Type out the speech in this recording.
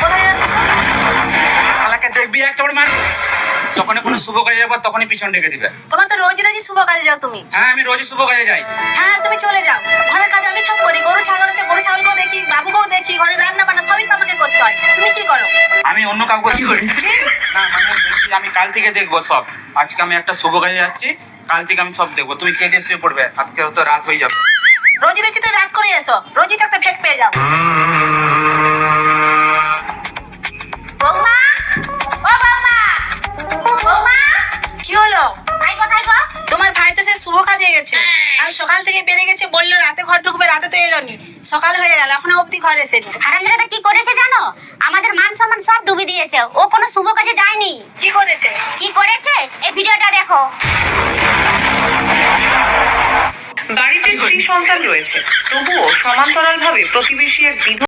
কোথায় যাচ্ছ? শালাকে দেখবি এক চড় মার। যখনই কোনো শুভ কাজে যাবো তখনই পিছন ডেকে দিবে। তোমার তো রোজ রোজই শুভ কাজে যাও তুমি। হ্যাঁ আমি রোজই শুভ কাজে যাই। হ্যাঁ তুমি চলে যাও, ঘরের কাজ আমি সব করি। গরু ছাগল আছে, গরু ছাগলকেও দেখি, বাবুকেও দেখি, ঘরে রান্না বান্না সবই তো আমাকে করতে হয়। তুমি কি করো? আমি অন্য কাউকে কি করি না, মানে বলছি আমি কাল থেকে দেখবো সব। আজকে আমি একটা শুভ কাজে যাচ্ছি, কাল থেকে আমি সব দেখবো। তুমি খেয়ে দিয়ে শুয়ে পড়বে, আজকে তো রাত হয়ে যাবে। রোজই রোজই তো রাত করে এসো, রোজই তো একটা ফেক পেয়ে যাও। বৌমা, ও বৌমা, বৌমা, কি হলো? ভাই কোথায় গো? তোমার ভাই তো সে শুভ কাজে গেছে, আর সকাল থেকে বেরিয়ে গেছে, বললো রাতে ঘর ঢুকবে, রাতে তো এলো নি। সকাল হয়ে গেল, এখনো অবধি ঘরে এসেনি। হারামজাদা কি করেছে জানো? আমাদের মান সম্মান সব ডুবি দিয়েছে। ও কোনো শুভ কাজে যায়নি। কি করেছে? কি করেছে এই ভিডিওটা দেখো। বাড়িতে স্ত্রী সন্তান রয়েছে, তবুও সমান্তরালভাবে প্রতিবেশী এক